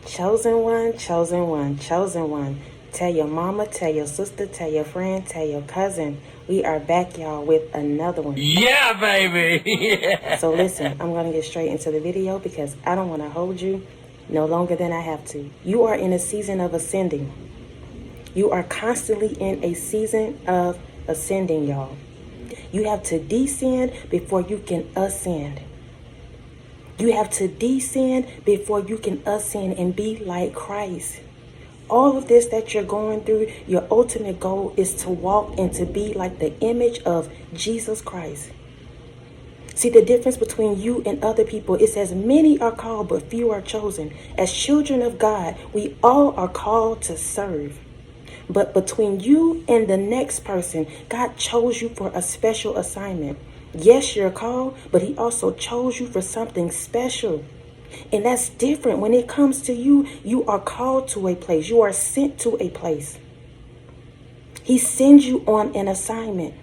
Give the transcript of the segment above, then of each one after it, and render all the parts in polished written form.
Chosen one, chosen one, chosen one. Tell your mama, tell your sister, tell your friend, tell your cousin. We are back, y'all, with another one. Yeah, baby. Yeah. So listen, I'm going to get straight into the video because I don't want to hold you no longer than I have to. You are in a season of ascending. You are constantly in a season of ascending, y'all. You have to descend before you can ascend. You have to descend before you can ascend and be like Christ. All of this that you're going through, your ultimate goal is to walk and to be like the image of Jesus Christ. See, the difference between you and other people, it says many are called, but few are chosen. As children of God, we all are called to serve. But between you and the next person, God chose you for a special assignment. Yes, you're called, but he also chose you for something special. And that's different. When it comes to you, you are called to a place. You are sent to a place. He sends you on an assignment.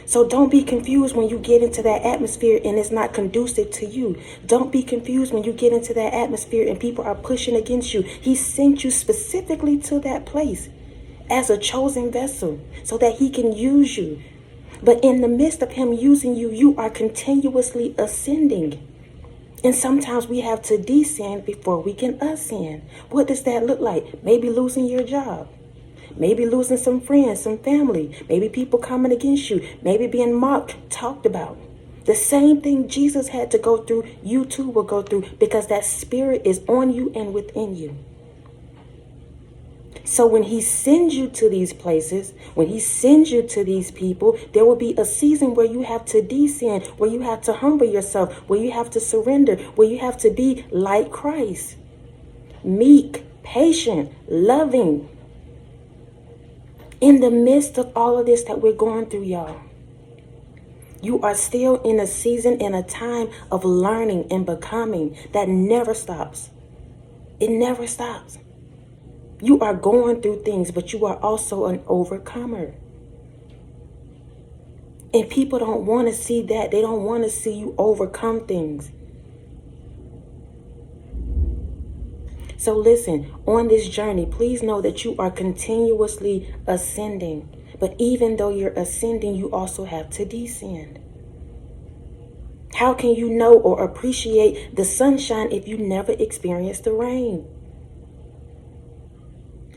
So don't be confused when you get into that atmosphere and it's not conducive to you. Don't be confused when you get into that atmosphere and people are pushing against you. He sent you specifically to that place as a chosen vessel so that he can use you. But in the midst of him using you, you are continuously ascending. And sometimes we have to descend before we can ascend. What does that look like? Maybe losing your job. Maybe losing some friends, some family. Maybe people coming against you. Maybe being mocked, talked about. The same thing Jesus had to go through, you too will go through because that spirit is on you and within you. So when he sends you to these places, when he sends you to these people, there will be a season where you have to descend, where you have to humble yourself, where you have to surrender, where you have to be like Christ. Meek, patient, loving. In the midst of all of this that we're going through, y'all, you are still in a season, in a time of learning and becoming that never stops. It never stops. You are going through things, but you are also an overcomer. And people don't want to see that. They don't want to see you overcome things. So listen, on this journey, please know that you are continuously ascending. But even though you're ascending, you also have to descend. How can you know or appreciate the sunshine if you never experienced the rain?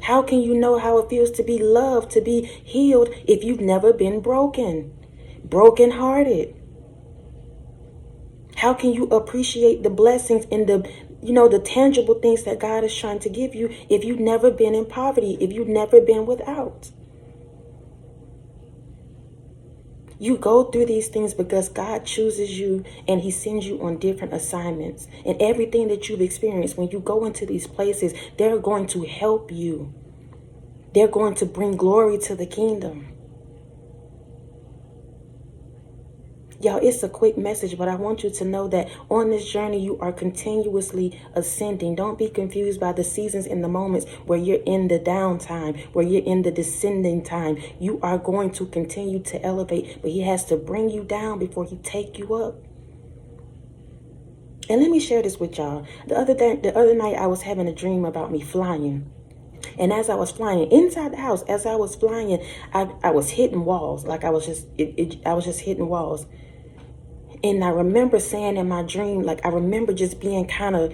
How can you know how it feels to be loved, to be healed, if you've never been brokenhearted? How can you appreciate the blessings and the tangible things that God is trying to give you if you've never been in poverty, if you've never been without? You go through these things because God chooses you and he sends you on different assignments. And everything that you've experienced, when you go into these places, they're going to help you. They're going to bring glory to the kingdom. Y'all, it's a quick message, but I want you to know that on this journey, you are continuously ascending. Don't be confused by the seasons and the moments where you're in the downtime, where you're in the descending time. You are going to continue to elevate, but he has to bring you down before he take you up. And let me share this with y'all. The other night, I was having a dream about me flying. And as I was flying inside the house, as I was flying, I was hitting walls. Like I was just hitting walls. And I remember saying in my dream, like I remember just being kind of,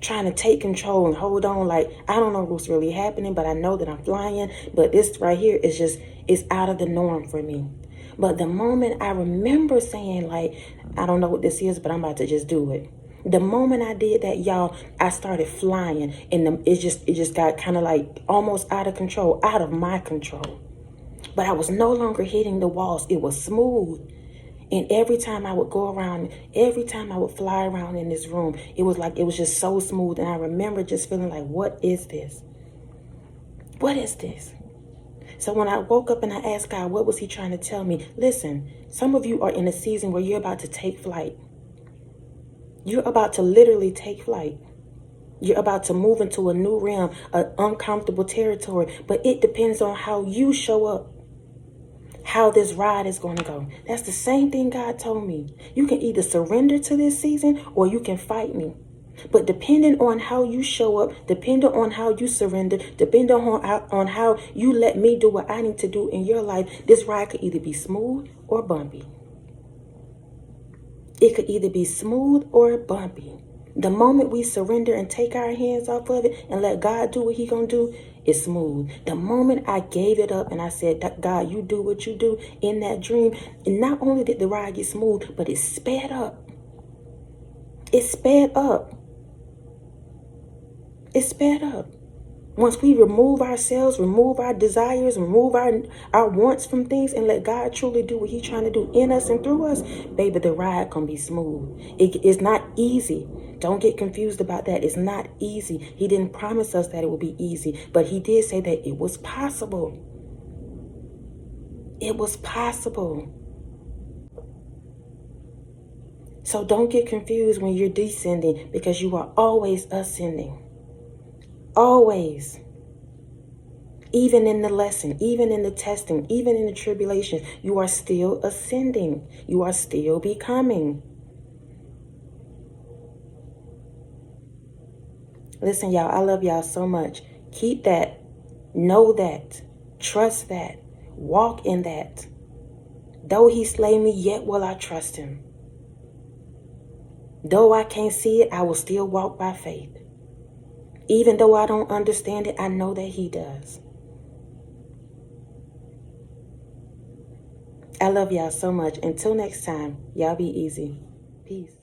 trying to take control and hold on. Like, I don't know what's really happening, but I know that I'm flying. But this right here it's out of the norm for me. But the moment I remember saying, like, I don't know what this is, but I'm about to just do it. The moment I did that, y'all, I started flying, and it just got kind of like almost out of control, out of my control. But I was no longer hitting the walls. It was smooth. And every time I would go around, every time I would fly around in this room, it was just so smooth. And I remember just feeling like, what is this? What is this? So when I woke up and I asked God, what was he trying to tell me? Listen, some of you are in a season where you're about to take flight. You're about to literally take flight. You're about to move into a new realm, an uncomfortable territory. But it depends on how you show up, how this ride is going to go. That's the same thing God told me. You can either surrender to this season or you can fight me. But depending on how you show up, depending on how you surrender, depending on how you let me do what I need to do in your life, this ride could either be smooth or bumpy. It could either be smooth or bumpy. The moment we surrender and take our hands off of it and let God do what he gonna do, it's smooth. The moment I gave it up and I said, God, you do what you do in that dream, and not only did the ride get smooth, but it sped up. It sped up. It sped up. Once we remove ourselves, remove our desires, remove our wants from things, and let God truly do what he's trying to do in us and through us, baby, the ride can be smooth. It's not easy. Don't get confused about that. It's not easy. He didn't promise us that it would be easy, but he did say that it was possible. It was possible. So don't get confused when you're descending, because you are always ascending. Always. Even in the lesson, even in the testing, even in the tribulation, you are still ascending. You are still becoming. Listen, y'all, I love y'all so much. Keep that. Know that. Trust that. Walk in that. Though he slay me, yet will I trust him. Though I can't see it, I will still walk by faith. Even though I don't understand it, I know that he does. I love y'all so much. Until next time, y'all be easy. Peace.